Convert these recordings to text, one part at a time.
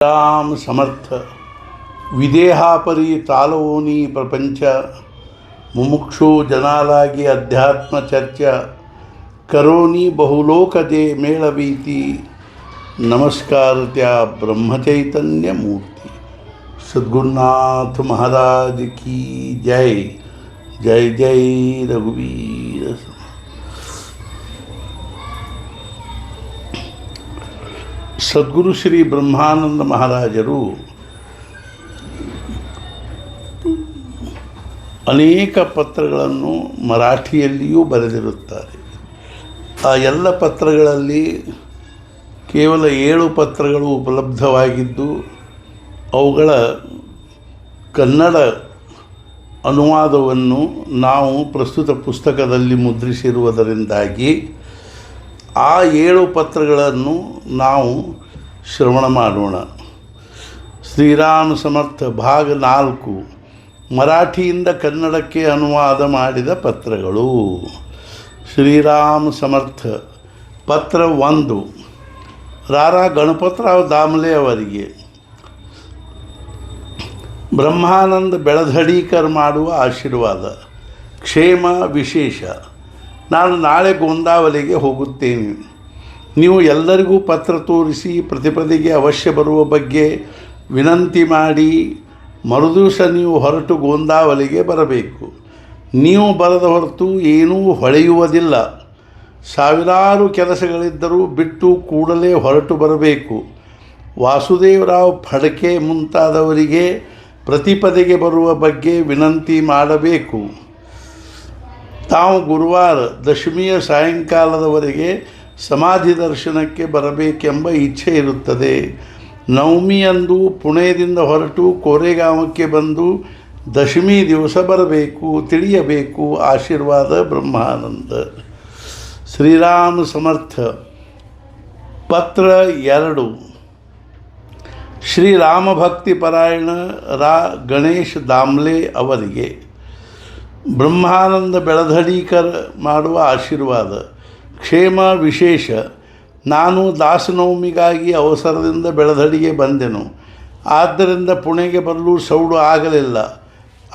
राम समर्थ विदेहापरी तालवोनी प्रपंच मुमुक्षु जनालागी अध्यात्म चर्चा करोनी बहुलोकजे मेळवीती नमस्कार त्या ब्रह्मचैतन्य मूर्ति सद्गुरुनाथ महाराज की जय जय जय रघुवीर। ಸದ್ಗುರು ಶ್ರೀ ಬ್ರಹ್ಮಾನಂದ ಮಹಾರಾಜರು ಅನೇಕ ಪತ್ರಗಳನ್ನು ಮರಾಠಿಯಲ್ಲಿಯೂ ಬರೆದಿರುತ್ತಾರೆ. ಆ ಎಲ್ಲ ಪತ್ರಗಳಲ್ಲಿ ಕೇವಲ 7 ಪತ್ರಗಳು ಉಪಲಬ್ಧವಾಗಿದ್ದು ಅವುಗಳ ಕನ್ನಡ ಅನುವಾದವನ್ನು ನಾವು ಪ್ರಸ್ತುತ ಪುಸ್ತಕದಲ್ಲಿ ಮುದ್ರಿಸಿರುವುದರಿಂದಾಗಿ ಆ 7 ಪತ್ರಗಳನ್ನು ನಾವು ಶ್ರವಣ ಮಾಡೋಣ. ಶ್ರೀರಾಮ ಸಮರ್ಥ ಭಾಗ 4 ಮರಾಠಿಯಿಂದ ಕನ್ನಡಕ್ಕೆ ಅನುವಾದ ಮಾಡಿದ ಪತ್ರಗಳು. ಶ್ರೀರಾಮ ಸಮರ್ಥ ಪತ್ರ 1 ರಾರಾ ಗಣಪತರಾವ್ ದಾಮ್ಲೆ ಅವರಿಗೆ. ಬ್ರಹ್ಮಾನಂದ ಬೆಳಧಡಿಕರ್ ಮಾಡುವ ಆಶೀರ್ವಾದ. ಕ್ಷೇಮ ವಿಶೇಷ. ನಾನು ನಾಳೆ ಗೋಂದಾವಲಿಗೆ ಹೋಗುತ್ತೇನೆ. ನೀವು ಎಲ್ಲರಿಗೂ ಪತ್ರ ತೋರಿಸಿ ಪ್ರತಿಪದಿಗೆ ಅವಶ್ಯ ಬರುವ ಬಗ್ಗೆ ವಿನಂತಿ ಮಾಡಿ ಮರುದಿವಸ ನೀವು ಹೊರಟು ಗೋಂದಾವಲಿಗೆ ಬರಬೇಕು. ನೀವು ಬರದ ಹೊರತು ಏನೂ ಹೊಳೆಯುವುದಿಲ್ಲ. ಸಾವಿರಾರು ಕೆಲಸಗಳಿದ್ದರೂ ಬಿಟ್ಟು ಕೂಡಲೇ ಹೊರಟು ಬರಬೇಕು. ವಾಸುದೇವರಾವ್ ಫಡ್ಕೆ ಮುಂತಾದವರಿಗೆ ಪ್ರತಿಪದಿಗೆ ಬರುವ ಬಗ್ಗೆ ವಿನಂತಿ ಮಾಡಬೇಕು. ತಾವು ಗುರುವಾರ ದಶಮಿಯ ಸಾಯಂಕಾಲದವರೆಗೆ ಸಮಾಧಿ ದರ್ಶನಕ್ಕೆ ಬರಬೇಕೆಂಬ ಇಚ್ಛೆ ಇರುತ್ತದೆ. ನವಮಿಯಂದು ಪುಣೆಯಿಂದ ಹೊರಟು ಕೋರೆಗಾಂವಕ್ಕೆ ಬಂದು ದಶಮಿ ದಿವಸ ಬರಬೇಕು, ತಿಳಿಯಬೇಕು. ಆಶೀರ್ವಾದ ಬ್ರಹ್ಮಾನಂದ. ಶ್ರೀರಾಮ ಸಮರ್ಥ ಪತ್ರ 2 ಶ್ರೀರಾಮ ಭಕ್ತಿ ಪರಾಯಣ ರಾ ಗಣೇಶ್ ದಾಮ್ಲೆ ಅವರಿಗೆ. ಬ್ರಹ್ಮಾನಂದ ಬೆಳಧಡಿಕರ್ ಮಾಡುವ ಆಶೀರ್ವಾದ. ಕ್ಷೇಮ ವಿಶೇಷ. ನಾನು ದಾಸನವಮಿಗಾಗಿ ಅವಸರದಿಂದ ಬೆಳಧಡಿಗೆ ಬಂದೆನು. ಆದ್ದರಿಂದ ಪುಣೆಗೆ ಬರಲು ಸೌಡು ಆಗಲಿಲ್ಲ.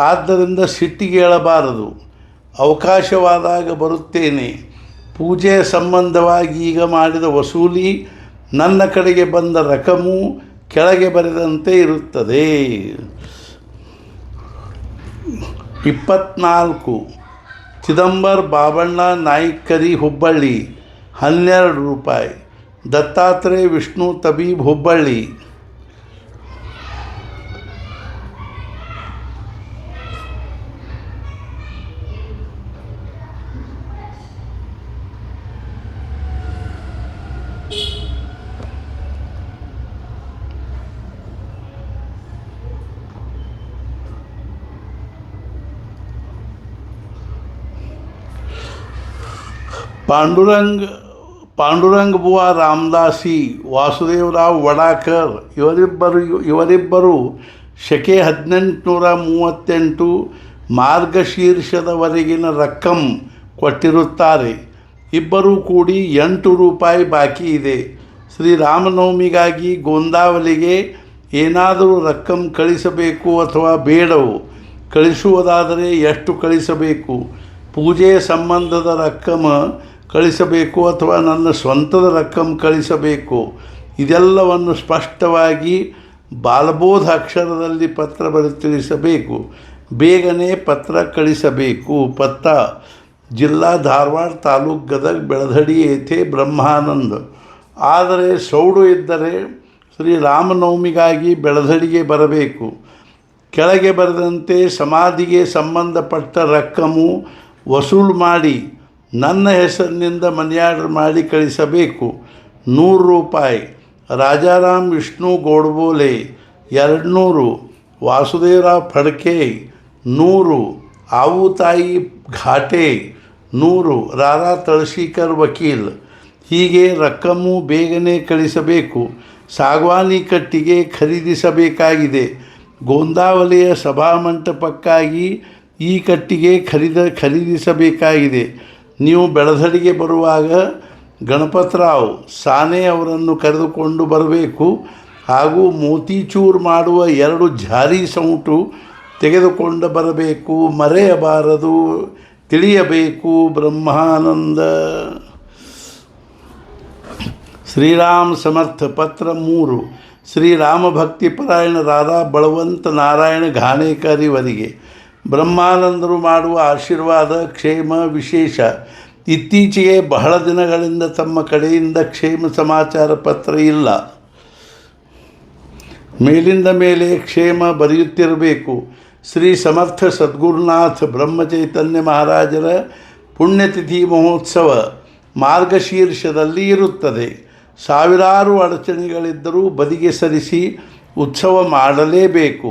ಆದ್ದರಿಂದ ಸಿಟ್ಟಿಗೆ ಏಳಬಾರದು. ಅವಕಾಶವಾದಾಗ ಬರುತ್ತೇನೆ. ಪೂಜೆಯ ಸಂಬಂಧವಾಗಿ ಈಗ ಮಾಡಿದ ವಸೂಲಿ ನನ್ನ ಕಡೆಗೆ ಬಂದ ರಕಮು ಕೆಳಗೆ ಬರೆದಂತೆ ಇರುತ್ತದೆ. 24 ಚಿದಂಬರ್ ಬಾಬಣ್ಣ ನಾಯ್ಕರಿ ಹುಬ್ಬಳ್ಳಿ 12 ರೂಪಾಯಿ. ದತ್ತಾತ್ರೇಯ ವಿಷ್ಣು ತಬೀಬ್ ಹುಬ್ಬಳ್ಳಿ. ಪಾಂಡುರಂಗ ಬುವಾ ರಾಮದಾಸಿ, ವಾಸುದೇವರಾವ್ ವಡಾಕರ್ ಇವರಿಬ್ಬರು ಶಕೆ 1838 ಮಾರ್ಗಶೀರ್ಷದವರೆಗಿನ ರಕ್ಕಂ ಕೊಟ್ಟಿರುತ್ತಾರೆ. ಇಬ್ಬರೂ ಕೂಡಿ 8 ರೂಪಾಯಿ ಬಾಕಿ ಇದೆ. ಶ್ರೀರಾಮನವಮಿಗಾಗಿ ಗೋಂದಾವಲಿಗೆ ಏನಾದರೂ ರಕ್ಕಂ ಕಳಿಸಬೇಕು ಅಥವಾ ಬೇಡವು? ಕಳಿಸುವುದಾದರೆ ಎಷ್ಟು ಕಳಿಸಬೇಕು? ಪೂಜೆಯ ಸಂಬಂಧದ ರಕ್ಕಮ ಕಳಿಸಬೇಕು ಅಥವಾ ನನ್ನ ಸ್ವಂತದ ರಕ್ಕಂ ಕಳಿಸಬೇಕು? ಇದೆಲ್ಲವನ್ನು ಸ್ಪಷ್ಟವಾಗಿ ಬಾಲಬೋಧ ಅಕ್ಷರದಲ್ಲಿ ಪತ್ರ ಬರೆದು ತಿಳಿಸಬೇಕು. ಬೇಗನೆ ಪತ್ರ ಕಳಿಸಬೇಕು. ಪತ್ತ ಜಿಲ್ಲಾ ಧಾರವಾಡ, ತಾಲೂಕು ಗದಗ, ಬೆಳಧಡಿ ಏಥೆ ಬ್ರಹ್ಮಾನಂದ್. ಆದರೆ ಸೌಡು ಇದ್ದರೆ ಶ್ರೀರಾಮನವಮಿಗಾಗಿ ಬೆಳಧಡಿಗೆ ಬರಬೇಕು. ಕೆಳಗೆ ಬರೆದಂತೆ ಸಮಾಧಿಗೆ ಸಂಬಂಧಪಟ್ಟ ರಕ್ಕಮು ವಸೂಲು ಮಾಡಿ ನನ್ನ ಹೆಸರಿನಿಂದ ಮನಿ ಆರ್ಡರ್ ಮಾಡಿ ಕಳಿಸಬೇಕು. 100 ರೂಪಾಯಿ. ರಾಜಾರಾಮ್ ವಿಷ್ಣು ಗೋಡ್ಬೋಲೆ 200. ವಾಸುದೇವರಾವ್ ಫಡ್ಕೆ 100. ಆವುತಾಯಿ ಘಾಟೆ 100. ರಾರಾ ತಳಶೀಕರ್ ವಕೀಲ್. ಹೀಗೆ ರಕ್ಕಮು ಬೇಗನೆ ಕಳಿಸಬೇಕು. ಸಾಗವಾನಿ ಕಟ್ಟಿಗೆ ಖರೀದಿಸಬೇಕಾಗಿದೆ. ಗೋಂದಾವಲಿಯ ಸಭಾಮಂಟಪಕ್ಕಾಗಿ ಈ ಕಟ್ಟಿಗೆ ಖರೀದಿಸಬೇಕಾಗಿದೆ. ನೀವು ಬೆಳಧಡಿಗೆ ಬರುವಾಗ ಗಣಪತರಾವ್ ಸಾನೆ ಅವರನ್ನು ಕರೆದುಕೊಂಡು ಬರಬೇಕು. ಹಾಗೂ ಮೋತಿಚೂರು ಮಾಡುವ 2 ಜಾರಿ ಸೌಟು ತೆಗೆದುಕೊಂಡು ಬರಬೇಕು, ಮರೆಯಬಾರದು, ತಿಳಿಯಬೇಕು. ಬ್ರಹ್ಮಾನಂದ. ಶ್ರೀರಾಮ ಸಮರ್ಥ. ಪತ್ರ 3. ಶ್ರೀರಾಮ ಭಕ್ತಿಪರಾಯಣರಾದ ಬಳವಂತ ನಾರಾಯಣ ಘಾನೇಕರ್ ಇವರಿಗೆ ಬ್ರಹ್ಮಾನಂದರು ಮಾಡುವ ಆಶೀರ್ವಾದ ಕ್ಷೇಮ ವಿಶೇಷ. ಇತ್ತೀಚೆಗೆ ಬಹಳ ದಿನಗಳಿಂದ ತಮ್ಮ ಕಡೆಯಿಂದ ಕ್ಷೇಮ ಸಮಾಚಾರ ಪತ್ರ ಇಲ್ಲ. ಮೇಲಿಂದ ಮೇಲೆ ಕ್ಷೇಮ ಬರೆಯುತ್ತಿರಬೇಕು. ಶ್ರೀ ಸಮರ್ಥ ಸದ್ಗುರುನಾಥ ಬ್ರಹ್ಮಚೈತನ್ಯ ಮಹಾರಾಜರ ಪುಣ್ಯತಿಥಿ ಮಹೋತ್ಸವ ಮಾರ್ಗಶೀರ್ಷದಲ್ಲಿ ಇರುತ್ತದೆ. ಸಾವಿರಾರು ಅಡಚಣೆಗಳಿದ್ದರೂ ಬದಿಗೆ ಸರಿಸಿ ಉತ್ಸವ ಮಾಡಲೇಬೇಕು.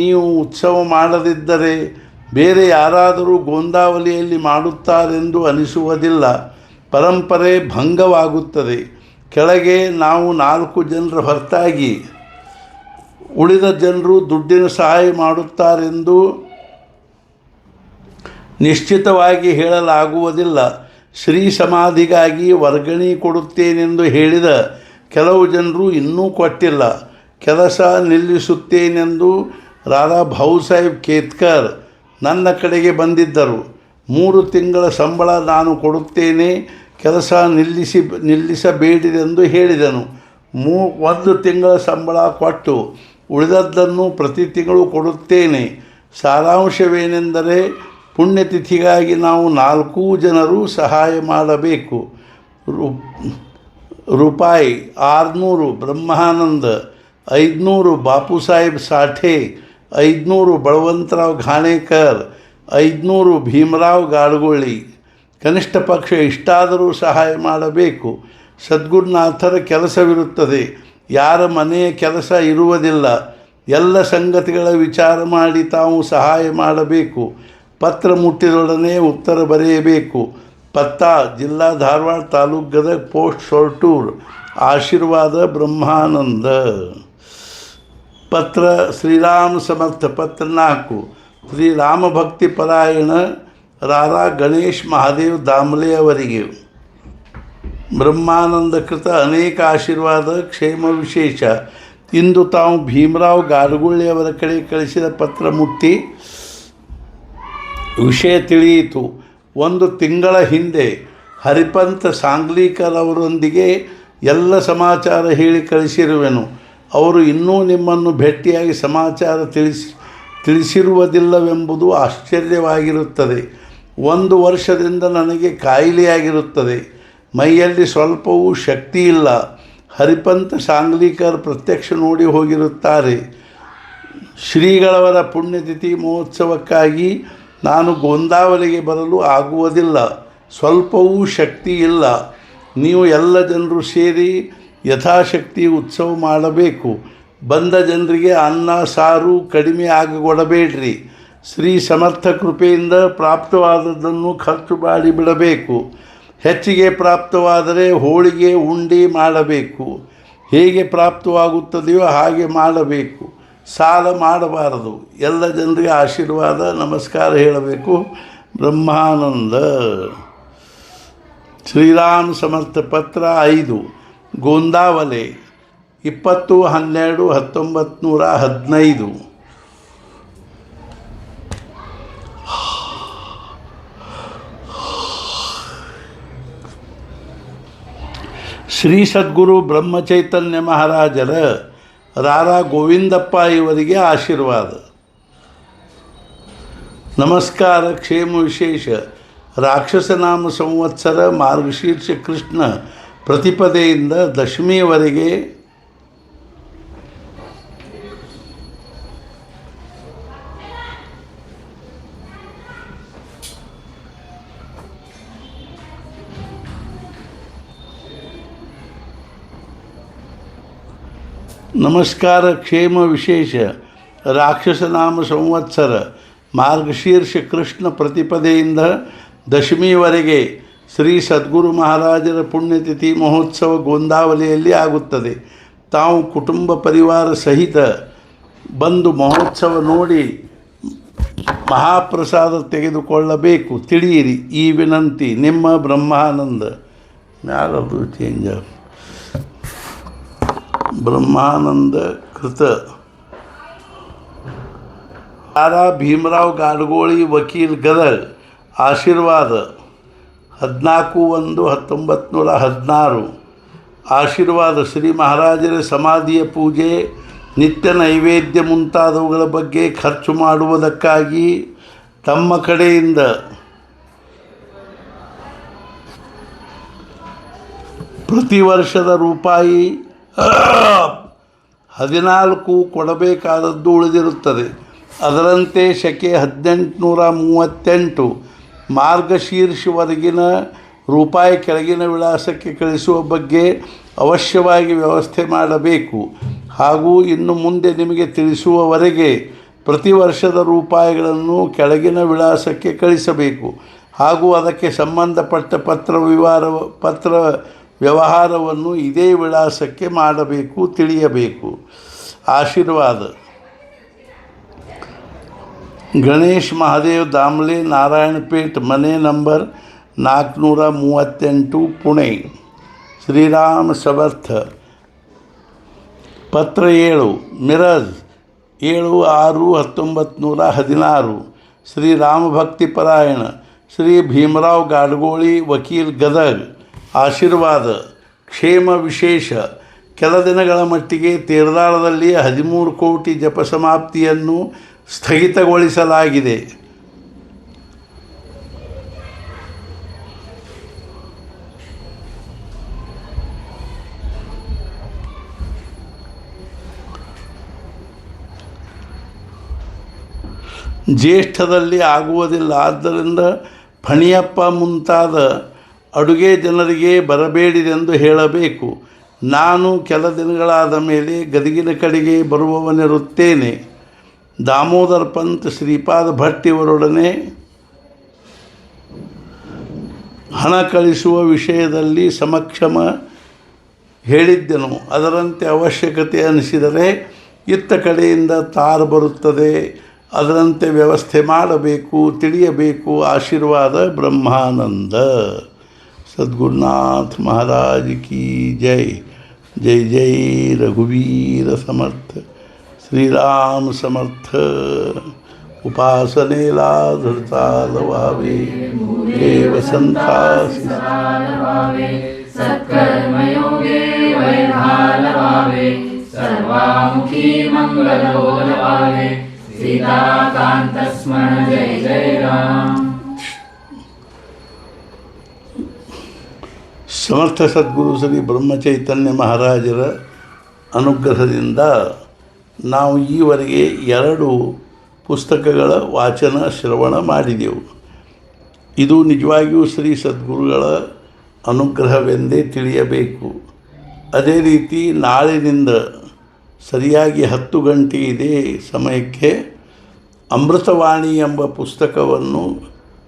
ನೀವು ಉತ್ಸವ ಮಾಡದಿದ್ದರೆ ಬೇರೆ ಯಾರಾದರೂ ಗೋಂದಾವಲಿಯಲ್ಲಿ ಮಾಡುತ್ತಾರೆಂದು ಅನಿಸುವುದಿಲ್ಲ. ಪರಂಪರೆ ಭಂಗವಾಗುತ್ತದೆ. ಕೆಳಗೆ ನಾವು 4 ಜನರ ಹೊರತಾಗಿ ಉಳಿದ ಜನರು ದುಡ್ಡಿನ ಸಹಾಯ ಮಾಡುತ್ತಾರೆಂದು ನಿಶ್ಚಿತವಾಗಿ ಹೇಳಲಾಗುವುದಿಲ್ಲ. ಶ್ರೀ ಸಮಾಧಿಗಾಗಿ ವರ್ಗಣಿ ಕೊಡುತ್ತೇನೆಂದು ಹೇಳಿದ ಕೆಲವು ಜನರು ಇನ್ನೂ ಕೊಟ್ಟಿಲ್ಲ. ಕೆಲಸ ನಿಲ್ಲಿಸುತ್ತೇನೆಂದು ರಾಧಾ ಭಾವುಸಾಹೇಬ್ ಕೇತ್ಕರ್ ನನ್ನ ಕಡೆಗೆ ಬಂದಿದ್ದರು. 3 ತಿಂಗಳ ಸಂಬಳ ನಾನು ಕೊಡುತ್ತೇನೆ, ಕೆಲಸ ನಿಲ್ಲಿಸಬೇಡಿರೆಂದು ಹೇಳಿದನು. 1 ತಿಂಗಳ ಸಂಬಳ ಕೊಟ್ಟು ಉಳಿದದ್ದನ್ನು ಪ್ರತಿ ತಿಂಗಳು ಕೊಡುತ್ತೇನೆ. ಸಾರಾಂಶವೇನೆಂದರೆ ಪುಣ್ಯತಿಥಿಗಾಗಿ ನಾವು 4 ಜನರು ಸಹಾಯ ಮಾಡಬೇಕು. ರೂಪಾಯಿ 600 ಬ್ರಹ್ಮಾನಂದ, 500 ಬಾಪುಸಾಹೇಬ್ ಸಾಠೆ, 500 ಬಳವಂತರಾವ್ ಘಾಣೇಕರ್, 500 ಭೀಮರಾವ್ ಗಾಡ್ಗೊಳ್ಳಿ. ಕನಿಷ್ಠ ಪಕ್ಷ ಇಷ್ಟಾದರೂ ಸಹಾಯ ಮಾಡಬೇಕು. ಸದ್ಗುರುನಾಥರ ಕೆಲಸವಿರುತ್ತದೆ, ಯಾರ ಮನೆಯ ಕೆಲಸ ಇರುವುದಿಲ್ಲ. ಎಲ್ಲ ಸಂಗತಿಗಳ ವಿಚಾರ ಮಾಡಿ ತಾವು ಸಹಾಯ ಮಾಡಬೇಕು. ಪತ್ರ ಮುಟ್ಟಿದೊಡನೆ ಉತ್ತರ ಬರೆಯಬೇಕು. ಪತ್ತಾ: ಜಿಲ್ಲಾ ಧಾರವಾಡ, ತಾಲೂಕು ಗದಗ, ಪೋಸ್ಟ್ ಸೊರಟೂರು. ಆಶೀರ್ವಾದ ಬ್ರಹ್ಮಾನಂದ. ಪತ್ರ ಶ್ರೀರಾಮ ಸಮರ್ಥ. ಪತ್ರ 4. ಶ್ರೀರಾಮ ಭಕ್ತಿ ಪರಾಯಣ ರಾಧಾ ಗಣೇಶ್ ಮಹಾದೇವ್ ದಾಮ್ಲೆ ಅವರಿಗೆ ಬ್ರಹ್ಮಾನಂದ ಕೃತ ಅನೇಕ ಆಶೀರ್ವಾದ ಕ್ಷೇಮ ವಿಶೇಷ. ಇಂದು ತಾವು ಭೀಮರಾವ್ ಗಾಡ್ಗೊಳ್ಳಿ ಅವರ ಕಡೆ ಕಳಿಸಿದ ಪತ್ರ ಮುಟ್ಟಿ ವಿಷಯ ತಿಳಿಯಿತು. 1 ತಿಂಗಳ ಹಿಂದೆ ಹರಿಪಂತ್ ಸಾಂಗ್ಲೀಕರ್ ಅವರೊಂದಿಗೆ ಎಲ್ಲ ಸಮಾಚಾರ ಹೇಳಿ ಕಳಿಸಿರುವೆನು. ಅವರು ಇನ್ನೂ ನಿಮ್ಮನ್ನು ಭೇಟಿಯಾಗಿ ಸಮಾಚಾರ ತಿಳಿಸಿರುವುದಿಲ್ಲವೆಂಬುದು ಆಶ್ಚರ್ಯವಾಗಿರುತ್ತದೆ. 1 ವರ್ಷದಿಂದ ನನಗೆ ಕಾಯಿಲೆಯಾಗಿರುತ್ತದೆ. ಮೈಯಲ್ಲಿ ಸ್ವಲ್ಪವೂ ಶಕ್ತಿ ಇಲ್ಲ. ಹರಿಪಂತ್ ಸಾಂಗ್ಲೀಕರ್ ಪ್ರತ್ಯಕ್ಷ ನೋಡಿ ಹೋಗಿರುತ್ತಾರೆ. ಶ್ರೀಗಳವರ ಪುಣ್ಯತಿಥಿ ಮಹೋತ್ಸವಕ್ಕಾಗಿ ನಾನು ಗೋಂದಾವಲಿಗೆ ಬರಲು ಆಗುವುದಿಲ್ಲ. ಸ್ವಲ್ಪವೂ ಶಕ್ತಿ ಇಲ್ಲ. ನೀವು ಎಲ್ಲ ಜನರು ಸೇರಿ ಯಥಾಶಕ್ತಿ ಉತ್ಸವ ಮಾಡಬೇಕು. ಬಂದ ಜನರಿಗೆ ಅನ್ನ ಸಾರು ಕಡಿಮೆ ಆಗಿಕೊಡಬೇಡ್ರಿ. ಶ್ರೀ ಸಮರ್ಥ ಕೃಪೆಯಿಂದ ಪ್ರಾಪ್ತವಾದದ್ದನ್ನು ಖರ್ಚು ಮಾಡಿ ಬಿಡಬೇಕು. ಹೆಚ್ಚಿಗೆ ಪ್ರಾಪ್ತವಾದರೆ ಹೋಳಿಗೆ ಉಂಡೆ ಮಾಡಬೇಕು. ಹೇಗೆ ಪ್ರಾಪ್ತವಾಗುತ್ತದೆಯೋ ಹಾಗೆ ಮಾಡಬೇಕು. ಸಾಲ ಮಾಡಬಾರದು. ಎಲ್ಲ ಜನರಿಗೆ ಆಶೀರ್ವಾದ ನಮಸ್ಕಾರ ಹೇಳಬೇಕು. ಬ್ರಹ್ಮಾನಂದ. ಶ್ರೀರಾಮ ಸಮರ್ಥ. ಪತ್ರ 5. ಗೋಂದಾವಲೆ 20/12/1915. ಶ್ರೀ ಸದ್ಗುರು ಬ್ರಹ್ಮಚೈತನ್ಯ ಮಹಾರಾಜರ ರಾರಾ ಗೋವಿಂದಪ್ಪ ಇವರಿಗೆ ಆಶೀರ್ವಾದ ನಮಸ್ಕಾರ. ಕ್ಷೇಮ ವಿಶೇಷ. ರಾಕ್ಷಸನಾಮ ಸಂವತ್ಸರ ಮಾರ್ಗಶೀರ್ಷ ಕೃಷ್ಣ ಪ್ರತಿಪದೆಯಿಂದ ದಶಮಿಯವರೆಗೆ ನಮಸ್ಕಾರ. ಕ್ಷೇಮ ವಿಶೇಷ. ರಾಕ್ಷಸನಾಮ ಸಂವತ್ಸರ ಮಾರ್ಗಶೀರ್ಷ ಕೃಷ್ಣ ಪ್ರತಿಪದೆಯಿಂದ ದಶಮಿಯವರೆಗೆ ಶ್ರೀ ಸದ್ಗುರು ಮಹಾರಾಜರ ಪುಣ್ಯತಿಥಿ ಮಹೋತ್ಸವ ಗೋಂದಾವಲಿಯಲ್ಲಿ ಆಗುತ್ತದೆ. ತಾವು ಕುಟುಂಬ ಪರಿವಾರ ಸಹಿತ ಬಂದು ಮಹೋತ್ಸವ ನೋಡಿ ಮಹಾಪ್ರಸಾದ ತೆಗೆದುಕೊಳ್ಳಬೇಕು. ತಿಳಿಯಿರಿ ಈ ವಿನಂತಿ. ನಿಮ್ಮ ಬ್ರಹ್ಮಾನಂದ. ಯಾರದು ಚೇಂಜ್ ಬ್ರಹ್ಮಾನಂದ ಕೃತ ರಾ ಭೀಮರಾವ್ ಗಾಡಗೋಳಿ ವಕೀಲ್ ಗದಗ್ ಆಶೀರ್ವಾದ 14/1/1916 ಆಶೀರ್ವಾದ ಶ್ರೀ ಮಹಾರಾಜರ ಸಮಾಧಿಯ ಪೂಜೆ ನಿತ್ಯ ನೈವೇದ್ಯ ಮುಂತಾದವುಗಳ ಬಗ್ಗೆ ಖರ್ಚು ಮಾಡುವುದಕ್ಕಾಗಿ ತಮ್ಮ ಕಡೆಯಿಂದ ಪ್ರತಿ ವರ್ಷದ ರೂಪಾಯಿ 14 ಕೊಡಬೇಕಾದದ್ದು ಉಳಿದಿರುತ್ತದೆ. ಅದರಂತೆ ಶಕೆ 1838 ಮಾರ್ಗಶೀರ್ಷವರೆಗಿನ ರೂಪಾಯಿ ಕೆಳಗಿನ ವಿಳಾಸಕ್ಕೆ ಕಳಿಸುವ ಬಗ್ಗೆ ಅವಶ್ಯವಾಗಿ ವ್ಯವಸ್ಥೆ ಮಾಡಬೇಕು. ಹಾಗೂ ಇನ್ನು ಮುಂದೆ ನಿಮಗೆ ತಿಳಿಸುವವರೆಗೆ ಪ್ರತಿ ವರ್ಷದ ರೂಪಾಯಿಗಳನ್ನು ಕೆಳಗಿನ ವಿಳಾಸಕ್ಕೆ ಕಳಿಸಬೇಕು. ಹಾಗೂ ಅದಕ್ಕೆ ಸಂಬಂಧಪಟ್ಟ ಪತ್ರ ವ್ಯವಹಾರವನ್ನು ಇದೇ ವಿಳಾಸಕ್ಕೆ ಮಾಡಬೇಕು, ತಿಳಿಯಬೇಕು. ಆಶೀರ್ವಾದ ಗಣೇಶ್ ಮಹಾದೇವ್ ದಾಮ್ಲೆ, ನಾರಾಯಣಪೇಟ್, ಮನೆ ನಂಬರ್ 438, ಪುಣೆ. ಶ್ರೀರಾಮ ಸಮರ್ಥ. ಪತ್ರ 7 ಮಿರಜ್ 7/6/1916 ಶ್ರೀ ರಾಮಭಕ್ತಿಪರಾಯಣ ಶ್ರೀ ಭೀಮರಾವ್ ಗಾಡಗೋಳಿ ವಕೀಲ್ ಗದಗ್ ಆಶೀರ್ವಾದ ಕ್ಷೇಮ ವಿಶೇಷ. ಕೆಲ ದಿನಗಳ ಮಟ್ಟಿಗೆ ತೇರದಾಳದಲ್ಲಿ 13 ಕೋಟಿ ಜಪ ಸಮಾಪ್ತಿಯನ್ನು ಸ್ಥಗಿತಗೊಳಿಸಲಾಗಿದೆ. ಜ್ಯೇಷ್ಠದಲ್ಲಿ ಆಗುವುದಿಲ್ಲ. ಆದ್ದರಿಂದ ಫಣಿಯಪ್ಪ ಮುಂತಾದ ಅಡುಗೆ ಜನರಿಗೆ ಬರಬೇಡಿದೆಂದು ಹೇಳಬೇಕು. ನಾನು ಕೆಲ ದಿನಗಳಾದ ಮೇಲೆ ಗದಗಿನ ಕಡೆಗೆ ಬರುವವನಿರುತ್ತೇನೆ. ದಾಮೋದರ್ ಪಂತ್ ಶ್ರೀಪಾದ ಭಟ್ ಇವರೊಡನೆ ಹಣ ಕಳಿಸುವ ವಿಷಯದಲ್ಲಿ ಸಮಕ್ಷಮ ಹೇಳಿದ್ದೆನು. ಅದರಂತೆ ಅವಶ್ಯಕತೆ ಅನಿಸಿದರೆ ಇತ್ತ ಕಡೆಯಿಂದ ತಾರು ಬರುತ್ತದೆ. ಅದರಂತೆ ವ್ಯವಸ್ಥೆ ಮಾಡಬೇಕು, ತಿಳಿಯಬೇಕು. ಆಶೀರ್ವಾದ ಬ್ರಹ್ಮಾನಂದ. सद्गुरुनाथ महाराज की जय. जय जय रघुवीर समर्थ. श्री राम समर्थ. उपासनेला धृता लवावे देव संतासी सत्कर्मयोगे वैधालवावे सर्वामुखी मंगलो लवावे सीताकांत स्मरण जय जय राम. ಸಮರ್ಥ ಸದ್ಗುರು ಶ್ರೀ ಬ್ರಹ್ಮಚೈತನ್ಯ ಮಹಾರಾಜರ ಅನುಗ್ರಹದಿಂದ ನಾವು ಈವರೆಗೆ 2 ಪುಸ್ತಕಗಳ ವಾಚನ ಶ್ರವಣ ಮಾಡಿದೆವು. ಇದು ನಿಜವಾಗಿಯೂ ಶ್ರೀ ಸದ್ಗುರುಗಳ ಅನುಗ್ರಹವೆಂದೇ ತಿಳಿಯಬೇಕು. ಅದೇ ರೀತಿ ನಾಳಿನಿಂದ ಸರಿಯಾಗಿ 10 ಗಂಟೆ ಇದೇ ಸಮಯಕ್ಕೆ ಅಮೃತವಾಣಿ ಎಂಬ ಪುಸ್ತಕವನ್ನು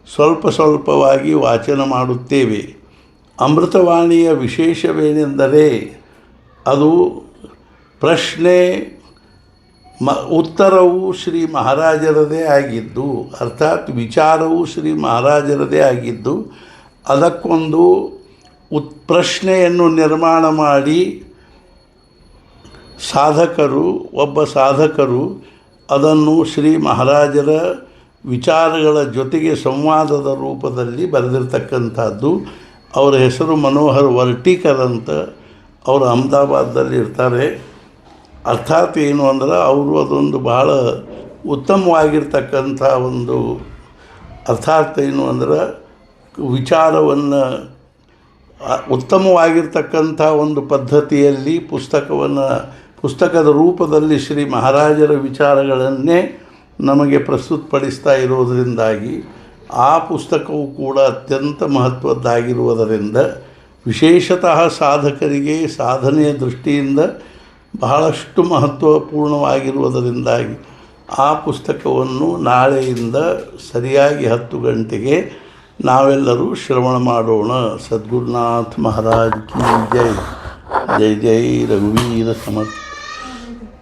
ಸ್ವಲ್ಪವಾಗಿ ವಾಚನ ಮಾಡುತ್ತೇವೆ. ಅಮೃತವಾಣಿಯ ವಿಶೇಷವೇನೆಂದರೆ ಅದು ಪ್ರಶ್ನೆ ಉತ್ತರವು ಶ್ರೀ ಮಹಾರಾಜರದೇ ಆಗಿದ್ದು, ಅರ್ಥಾತ್ ವಿಚಾರವು ಶ್ರೀ ಮಹಾರಾಜರದೇ ಆಗಿದ್ದು, ಅದಕ್ಕೊಂದು ಪ್ರಶ್ನೆಯನ್ನು ನಿರ್ಮಾಣ ಮಾಡಿ ಒಬ್ಬ ಸಾಧಕರು ಅದನ್ನು ಶ್ರೀ ಮಹಾರಾಜರ ವಿಚಾರಗಳ ಜೊತೆಗೆ ಸಂವಾದದ ರೂಪದಲ್ಲಿ ಬರೆದಿರ್ತಕ್ಕಂಥದ್ದು. ಅವರ ಹೆಸರು ಮನೋಹರ್ ವರ್ಟಿಕರ್ ಅಂತ. ಅವರು ಅಹಮದಾಬಾದಲ್ಲಿ ಇರ್ತಾರೆ. ಅರ್ಥಾತ್ ಏನು ಅಂದ್ರೆ ಅವರು ಅದೊಂದು ಬಹಳ ಉತ್ತಮವಾಗಿರ್ತಕ್ಕಂಥ ಒಂದು ಅರ್ಥಾತ್ ಏನು ಅಂದ್ರೆ ವಿಚಾರವನ್ನು ಉತ್ತಮವಾಗಿರ್ತಕ್ಕಂಥ ಒಂದು ಪದ್ಧತಿಯಲ್ಲಿ ಪುಸ್ತಕದ ರೂಪದಲ್ಲಿ ಶ್ರೀ ಮಹಾರಾಜರ ವಿಚಾರಗಳನ್ನೇ ನಮಗೆ ಪ್ರಸ್ತುತಪಡಿಸ್ತಾ ಇರೋದರಿಂದಾಗಿ ಆ ಪುಸ್ತಕವು ಕೂಡ ಅತ್ಯಂತ ಮಹತ್ವದ್ದಾಗಿರುವುದರಿಂದ ವಿಶೇಷತಃ ಸಾಧಕರಿಗೆ ಸಾಧನೆಯ ದೃಷ್ಟಿಯಿಂದ ಬಹಳಷ್ಟು ಮಹತ್ವಪೂರ್ಣವಾಗಿರುವುದರಿಂದಾಗಿ ಆ ಪುಸ್ತಕವನ್ನು ನಾಳೆಯಿಂದ ಸರಿಯಾಗಿ 10 ಗಂಟೆಗೆ ನಾವೆಲ್ಲರೂ ಶ್ರವಣ ಮಾಡೋಣ. ಸದ್ಗುರುನಾಥ ಮಹಾರಾಜ್ ಕಿ ಜೈ. ಜೈ ಜೈ ರಘುವೀರ ಸಮರ್ಥ.